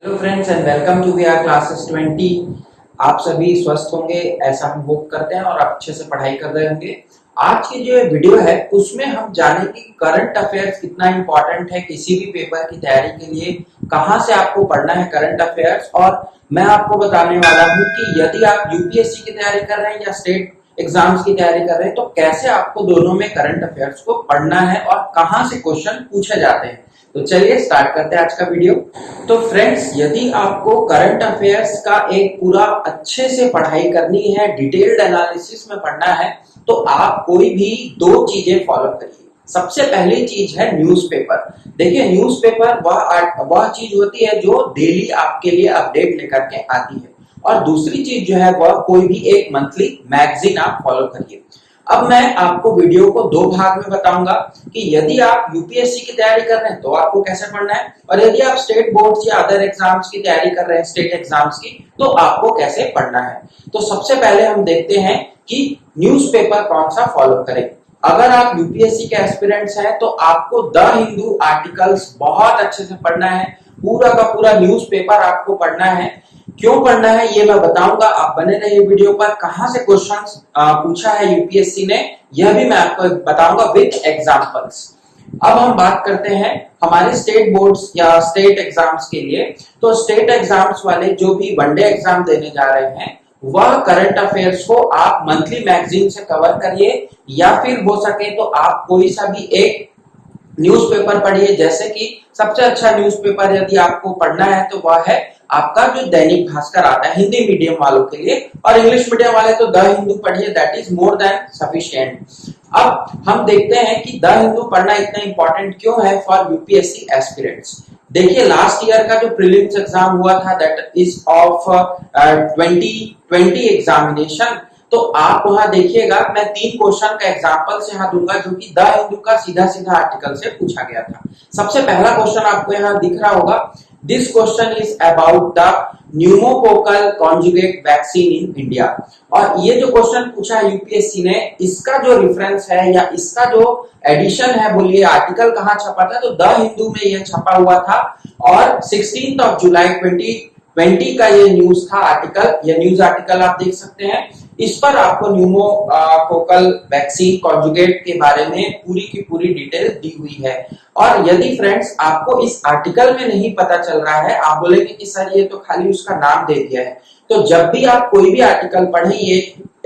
Hello friends and welcome to we are classes 20। आप सभी स्वस्थ होंगे ऐसा हम होप करते हैं और अच्छे से पढ़ाई कर रहे होंगे। आज की जो वीडियो है उसमें हम जानेंगे कि करंट अफेयर्स कितना इंपॉर्टेंट है किसी भी पेपर की तैयारी के लिए, कहां से आपको पढ़ना है करंट अफेयर्स। और मैं आपको बताने वाला हूं कि यदि आप यूपीएससी की तैयारी कर रहे हैं या स्टेट एग्जाम्स की तैयारी कर रहे हैं तो कैसे आपको दोनों में करंट अफेयर्स को पढ़ना है और कहां से क्वेश्चन पूछे जाते हैं। तो चलिए स्टार्ट करते हैं आज का वीडियो। तो फ्रेंड्स, यदि आपको करंट अफेयर्स का एक पूरा अच्छे से पढ़ाई करनी है, डिटेल्ड एनालिसिस में पढ़ना है, तो आप कोई भी दो चीजें फॉलो करिए। सबसे पहली चीज है न्यूज़पेपर। देखिए, न्यूज़पेपर वह चीज होती है जो डेली आपके लिए अपडेट लेकर के आती है। और दूसरी चीज जो है वह कोई भी एक मंथली मैगजीन आप फॉलो करिए। अब मैं आपको वीडियो को दो भाग में बताऊंगा कि यदि आप यूपीएससी की तैयारी कर रहे हैं तो आपको कैसे पढ़ना है, और यदि आप स्टेट बोर्ड्स या अदर एग्जाम्स की तैयारी कर रहे हैं, स्टेट एग्जाम्स की, तो आपको कैसे पढ़ना है। तो सबसे पहले हम देखते हैं कि न्यूज़पेपर कौन सा फॉलो करें। अगर आप यूपीएससी के एस्पिरेंट्स हैं तो आपको द हिंदू आर्टिकल्स बहुत अच्छे से पढ़ना है। पूरा का पूरा न्यूज़पेपर आपको पढ़ना है। क्यों पढ़ना है ये मैं बताऊंगा, आप बने रहिए वीडियो पर। कहां से क्वेश्चंस पूछा है यूपीएससी ने यह भी मैं आपको बताऊंगा विद एग्जांपल्स। अब हम बात करते हैं हमारे स्टेट बोर्ड्स या स्टेट एग्जाम्स के लिए। तो स्टेट एग्जाम्स वाले जो भी वनडे एग्जाम देने जा रहे हैं वह करंट अफेयर्स को आप मंथली मैगजीन से कवर करिए, या फिर हो सके तो आप कोई सा भी एक न्यूज़पेपर पढ़िए। जैसे कि सबसे अच्छा न्यूज़पेपर यदि आपको पढ़ना है तो वह है आपका जो दैनिक भास्कर आता है हिंदी मीडियम वालों के लिए, और इंग्लिश मीडियम वाले तो द हिंदू पढ़िए, that is more than sufficient. अब हम देखते हैं कि द हिंदू पढ़ना इतना इंपॉर्टेंट क्यों है फॉर यूपीएससी एस्पिरेंट्स। देखिए, लास्ट ईयर का जो प्रीलिम्स एग्जाम हुआ था दैट इज ऑफ 2020 एग्जामिनेशन। तो आप वहां देखिएगा, मैं 3 क्वेश्चन का एग्जांपल से यहाँ दूंगा जो कि द हिंदू का सीधा सीधा आर्टिकल से पूछा गया था। सबसे पहला क्वेश्चन आपको यहाँ दिख रहा होगा, this question is about the pneumococcal conjugate vaccine in India. और ये जो क्वेश्चन पूछा है यूपीएससी ने, इसका जो रेफरेंस है या इसका जो एडिशन है, बोलिए आर्टिकल कहाँ छपा था, तो द हिंदू में यह छपा हुआ था। और 16 जुलाई 2020 का ये न्यूज था आर्टिकल, ये न्यूज आर्टिकल आप देख सकते हैं। इस पर आपको न्यूमोकोकल वैक्सीन कॉन्जुगेट के बारे में पूरी की पूरी डिटेल दी हुई है। और यदि फ्रेंड्स आपको इस आर्टिकल में नहीं पता चल रहा है, आप बोलेंगे कि सर ये तो खाली उसका नाम दे दिया है, तो जब भी आप कोई भी आर्टिकल पढ़ें, ये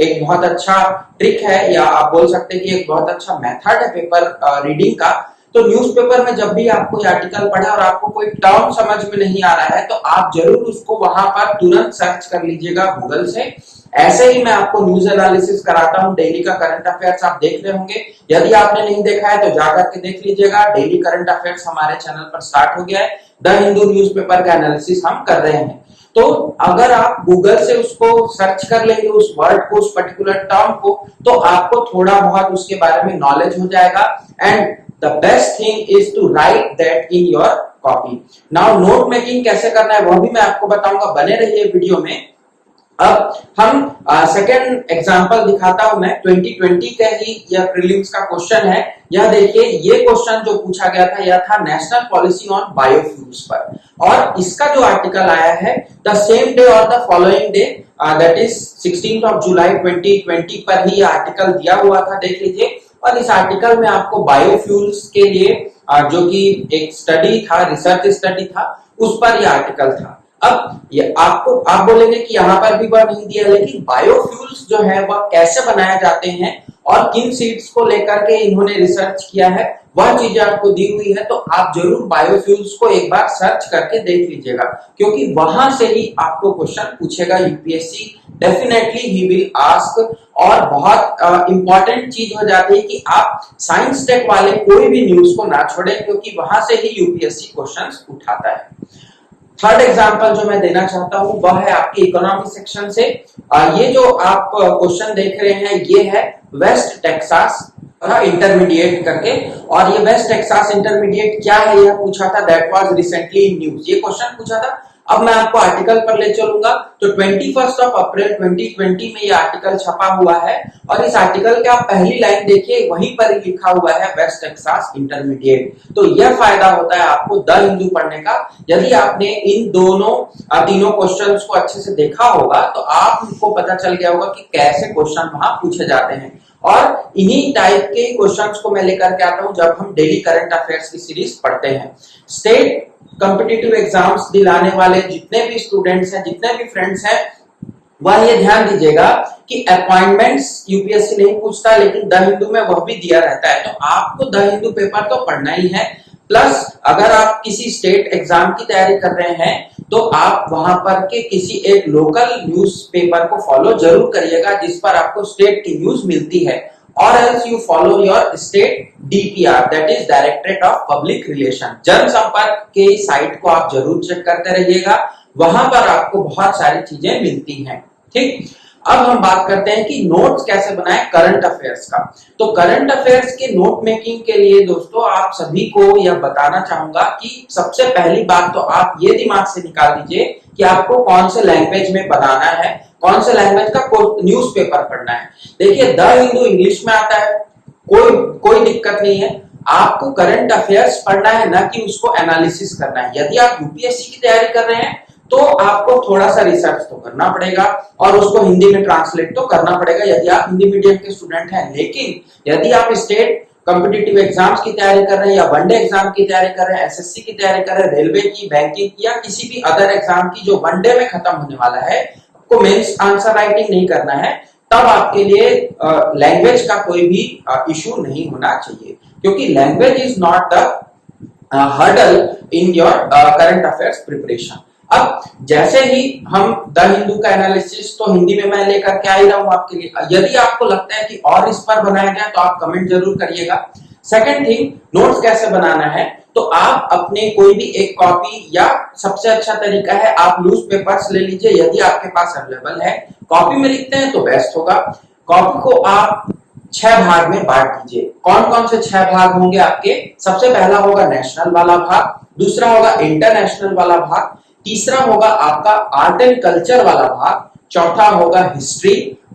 एक बहुत अच्छा ट्रिक है, या आप बोल सकते हैं कि एक बहुत अच्छा मेथड है पेपर रीडिंग का। तो न्यूज़पेपर में जब भी आप कोई आर्टिकल पढ़े और आपको कोई टर्म समझ में नहीं आ रहा है तो आप जरूर उसको वहां पर तुरंत सर्च कर लीजिएगा गूगल से। ऐसे ही मैं आपको न्यूज एनालिसिस कराता हूं, डेली का करंट अफेयर्स आप देख रहे होंगे। यदि आपने नहीं देखा है तो जाकर के देख लीजिएगा। डेली करंट अफेयर्स हमारे चैनल पर स्टार्ट हो गया है, द हिंदू न्यूज़पेपर का एनालिसिस हम कर रहे हैं। तो अगर आप गूगल से उसको सर्च कर लेंगे, उस वर्ड को, उस पर्टिकुलर टर्म को, तो आपको थोड़ा बहुत उसके बारे में नॉलेज हो जाएगा। And the best thing is to write that in your copy. Now note making कैसे करना है वह भी मैं आपको बताऊंगा, बने रहिए वीडियो में। अब हम सेकंड एग्जांपल दिखाता हूं मैं, 2020 का ही यह प्रीलिम्स का क्वेश्चन है। यह देखिए, ये क्वेश्चन जो पूछा गया था यह था नेशनल पॉलिसी ऑन बायोफ्यूल्स पर, और इसका जो आर्टिकल आया है द सेम डे और the following day, that is 16 जुलाई 2020 पर ही आर्टिकल दिया हुआ था, देख लीजिए। और इस आर्टिकल में आपको बायोफ्यूल्स के लिए जो कि एक स्टडी था, रिसर्च स्टडी था, उस पर यह आर्टिकल था। अब ये आपको आप बोलेंगे कि यहाँ पर भी वह नहीं दिया, लेकिन बायोफ्यूल्स जो है वह कैसे बनाए जाते हैं और किन सीड्स को लेकर के इन्होंने रिसर्च किया है, वह चीजें आपको दी हुई है। तो आप जरूर बायोफ्यूल्स को एक बार सर्च करके देख लीजिएगा, क्योंकि वहां से ही आपको क्वेश्चन पूछेगा UPSC, definitely he will ask. और बहुत इंपॉर्टेंट चीज हो जाती है कि आप साइंस टेक वाले कोई भी न्यूज को ना छोड़ें, क्योंकि वहां से ही यूपीएससी क्वेश्चंस उठाता है। थर्ड एग्जांपल जो मैं देना चाहता हूं वह है आपकी इकोनॉमी सेक्शन से। ये जो आप क्वेश्चन देख रहे हैं ये है वेस्ट टेक्सास इंटरमीडिएट करके, और ये वेस्ट टेक्सास इंटरमीडिएट क्या है यह पूछा था, that was recently in news. ये क्वेश्चन पूछा था अब मैं आपको आर्टिकल पर ले चलूंगा। तो 21 अप्रैल 2020 में ये आर्टिकल छपा हुआ है और इस आर्टिकल के आप पहली लाइन देखिए, वहीं पर ही लिखा हुआ है वेस्ट टेक्सास इंटरमीडिएट। तो यह फायदा होता है आपको द हिंदू पढ़ने का। यदि आपने इन तीनों क्वेश्चंस को अच्छे से देखा होगा तो आपको पता चल गया होगा कि कैसे क्वेश्चन वहां पूछे जाते हैं। और इन्हीं टाइप के क्वेश्चंस को मैं लेकर के आता हूं जब हम डेली करंट अफेयर्स की सीरीज पढ़ते हैं। स्टेट कॉम्पिटिटिव एग्जाम्स दिलाने वाले जितने भी स्टूडेंट्स हैं, जितने भी फ्रेंड्स हैं, वह ये ध्यान दीजिएगा कि अपॉइंटमेंट्स यूपीएससी नहीं पूछता, लेकिन द हिंदू में वह भी दिया रहता है। तो आपको द हिंदू पेपर तो पढ़ना ही है। प्लस अगर आप किसी स्टेट एग्जाम की तैयारी कर रहे हैं तो आप वहां पर के किसी एक लोकल न्यूज़पेपर को फॉलो जरूर करिएगा जिस पर आपको स्टेट की न्यूज मिलती है। और else you follow your state DPR, that is directorate of public relation, जनसंपर्क के साइट को आप जरूर चेक करते रहिएगा। वहां पर आपको बहुत सारी चीजें मिलती हैं। ठीक, अब हम बात करते हैं कि नोट्स कैसे बनाएं करंट अफेयर्स का। तो करंट अफेयर्स के नोट मेकिंग के लिए दोस्तों आप सभी को यह बताना चाहूंगा कि सबसे पहली बात तो आप ये दिमाग से निकाल दीजिए कि आपको कौन से लैंग्वेज में बनाना है, कौन से लैंग्वेज का न्यूज़पेपर पढ़ना है। देखिए द हिंदू इंग्लिश में आता है, कोई दिक्कत नहीं है। आपको करंट अफेयर्स पढ़ना है, ना कि उसको एनालिसिस करना है। यदि आप यूपीएससी की तैयारी कर रहे हैं तो आपको थोड़ा सा रिसर्च तो करना पड़ेगा और उसको हिंदी में ट्रांसलेट तो करना पड़ेगा यदि आप हिंदी मीडियम के स्टूडेंट हैं। लेकिन यदि आप स्टेट कॉम्पिटिटिव एग्जाम्स की तैयारी कर रहे हैं या वनडे एग्जाम की तैयारी कर रहे हैं, एसएससी की तैयारी कर रहे हैं, रेलवे की, बैंकिंग की या किसी भी अदर एग्जाम की जो वनडे में खत्म होने वाला है, आपको मेंस आंसर राइटिंग नहीं करना है, तब आपके लिए लैंग्वेज का कोई भी इशू नहीं होना चाहिए, क्योंकि language is not the hurdle in your current affairs preparation. अब जैसे ही हम द हिंदू का एनालिसिस तो हिंदी में मैं लेकर के आ ही रहा हूं आपके लिए। यदि आपको लगता है कि और इस पर बनाया जाए तो आप कमेंट जरूर करिएगा। सेकंड थिंग, नोट्स कैसे बनाना है, तो आप अपने कोई भी एक कॉपी, या सबसे अच्छा तरीका है आप लूज पेपर्स ले लीजिए यदि आपके पास अवेलेबल है। कॉपी में लिखते हैं तो बेस्ट होगा। कॉपी को आप 6 भाग में बांट दीजिए। कौन कौन से 6 भाग होंगे आपके? सबसे पहला होगा नेशनल वाला भाग, दूसरा होगा इंटरनेशनल वाला भाग, तीसरा होगा आपका आर्ट एंड कल्चर वाला भाग, चौथा होगा हिस्ट्री,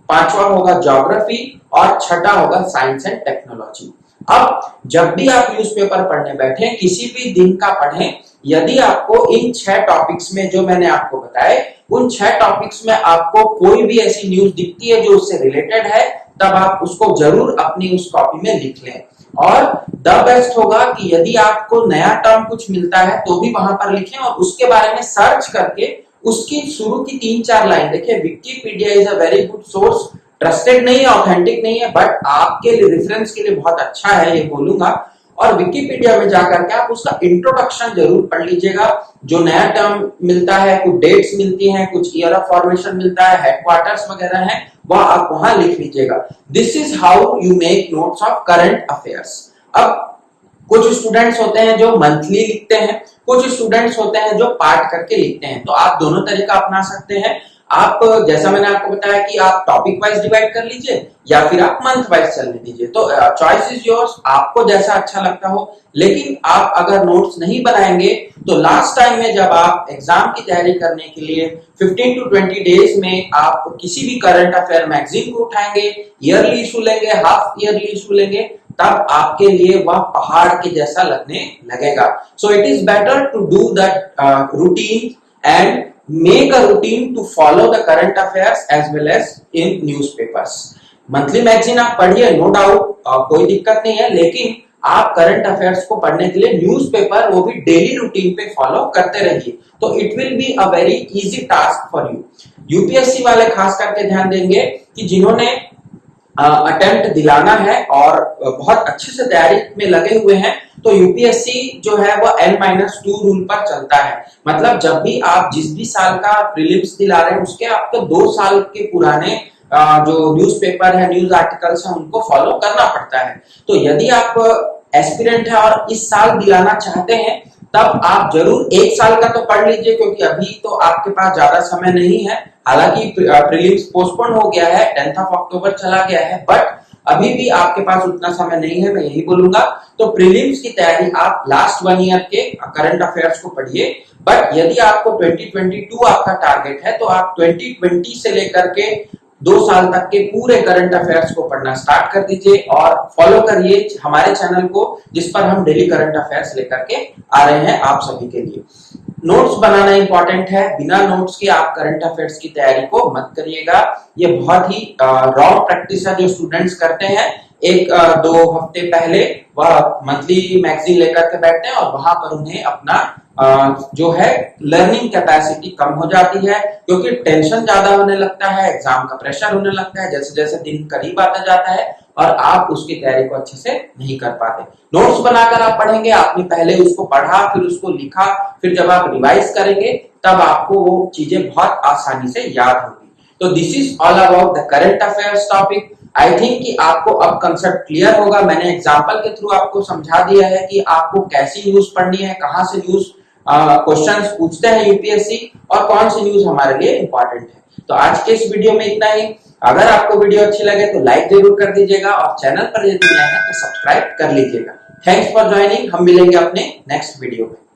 पांचवा होगा ज्योग्राफी और छठा होगा साइंस एंड टेक्नोलॉजी। अब जब भी आप न्यूज़पेपर पढ़ने बैठे, किसी भी दिन का पढ़ें, यदि आपको इन 6 टॉपिक्स में जो मैंने आपको बताए, उन 6 टॉपिक्स में आपको कोई भी ऐसी न्यूज दिखती है जो उससे रिलेटेड है, तब आप उसको जरूर अपनी उस कॉपी में लिख लें। और द बेस्ट होगा कि यदि आपको नया टर्म कुछ मिलता है तो भी वहां पर लिखें और उसके बारे में सर्च करके उसकी शुरू की 3-4 लाइन देखिए। Wikipedia is a very good source, trusted नहीं है, ऑथेंटिक नहीं है, बट आपके लिए रेफरेंस के लिए बहुत अच्छा है ये बोलूंगा। और विकिपीडिया में जाकर के आप उसका इंट्रोडक्शन जरूर पढ़ लीजिएगा। जो नया टर्म मिलता है, कुछ डेट्स मिलती हैं, कुछ ईयर ऑफ फॉर्मेशन मिलता है, हेडक्वार्टर्स वगैरह हैं, वह आप वहां लिख लीजिएगा। This is how you make notes of current affairs. अब कुछ स्टूडेंट्स होते हैं जो मंथली लिखते हैं, कुछ स्टूडेंट्स होते हैं जो पार्ट करके लिखते हैं। तो आप दोनों तरीका अपना सकते हैं। आप जैसा मैंने आपको बताया कि आप टॉपिक वाइज डिवाइड कर लीजिए या फिर आप मंथ वाइज चलने दीजिए। तो चॉइस इज योर्स, आपको जैसा अच्छा लगता हो। लेकिन आप अगर नोट्स नहीं बनाएंगे तो लास्ट टाइम में जब आप एग्जाम की तैयारी करने के लिए 15 to 20 डेज में आप किसी भी करंट अफेयर मैगजीन को उठाएंगे, ईयरली इशू लेंगे, हाफ ईयरली इशू लेंगे, तब आपके लिए वह पहाड़ के जैसा लगने लगेगा। So it is better to do that routine and make a routine to follow the current affairs as well as in newspapers. Monthly magazine आप पढ़िए, नो डाउट, कोई दिक्कत नहीं है, लेकिन आप करंट अफेयर्स को पढ़ने के लिए न्यूज़पेपर वो भी डेली रूटीन पे फॉलो करते रहिए। तो it will be a very easy task for you. UPSC वाले खास करके ध्यान देंगे कि जिन्होंने अटेम्प्ट दिलाना है और बहुत अच्छे से तैयारी में लगे हुए हैं, तो यूपीएससी जो है वो N-2 रूल पर चलता है। मतलब जब भी आप जिस भी साल का प्रीलिम्स दिला रहे हैं उसके आपको 2 साल के पुराने जो न्यूज़पेपर है, न्यूज आर्टिकल्स हैं, उनको फॉलो करना पड़ता है। तो यदि आप एस्पिरेंट है और इस साल दिलाना चाहते हैं, तब आप जरूर 1 साल का तो पढ़ लीजिए, क्योंकि अभी तो आपके पास ज्यादा समय नहीं है। हालांकि प्रीलिम्स पोस्टपोन हो गया है, 10th of October चला गया है, बट अभी भी आपके पास उतना समय नहीं है, मैं यही बोलूंगा। तो प्रीलिम्स की तैयारी आप लास्ट 1 ईयर के करंट अफेयर्स को पढ़िए। बट यदि आपको 2022 आपका टारगेट है तो आप 2020 से लेकर के 2 साल तक के पूरे करंट अफेयर्स को पढ़ना स्टार्ट कर दीजिए और फॉलो करिए हमारे चैनल को, जिस पर हम डेली करंट अफेयर्स लेकर के आ रहे हैं आप सभी के लिए। नोट्स बनाना इंपॉर्टेंट है, बिना नोट्स के आप करंट अफेयर्स की तैयारी को मत करिएगा। ये बहुत ही रॉन्ग प्रैक्टिस है जो स्टूडेंट्स करते हैं। 1-2 हफ्ते पहले वह मंथली मैगजीन लेकर के बैठते हैं और वहां पर उन्हें अपना जो है लर्निंग कैपेसिटी कम हो जाती है, क्योंकि टेंशन ज्यादा होने लगता है, एग्जाम का प्रेशर होने लगता है जैसे जैसे दिन करीब आता जाता है, और आप उसकी तैयारी को अच्छे से नहीं कर पाते। नोट्स बनाकर आप पढ़ेंगे, आपने पहले उसको पढ़ा, फिर उसको लिखा, फिर जब आप रिवाइज करेंगे तब आपको वो चीजें बहुत आसानी से याद होगी। तो this is all about the current affairs topic. I think कि आपको अब कंसेप्ट क्लियर होगा। मैंने एग्जांपल के थ्रू आपको समझा दिया है कि आपको कैसी न्यूज पढ़नी है, कहां से न्यूज क्वेश्चंस पूछते हैं यूपीएससी, और कौन सी न्यूज हमारे लिए इंपॉर्टेंट है। तो आज के इस वीडियो में इतना ही। अगर आपको वीडियो अच्छी लगे तो लाइक जरूर कर दीजिएगा और चैनल पर यदि नए हैं तो सब्सक्राइब कर लीजिएगा। Thanks for joining. हम मिलेंगे अपने नेक्स्ट वीडियो में।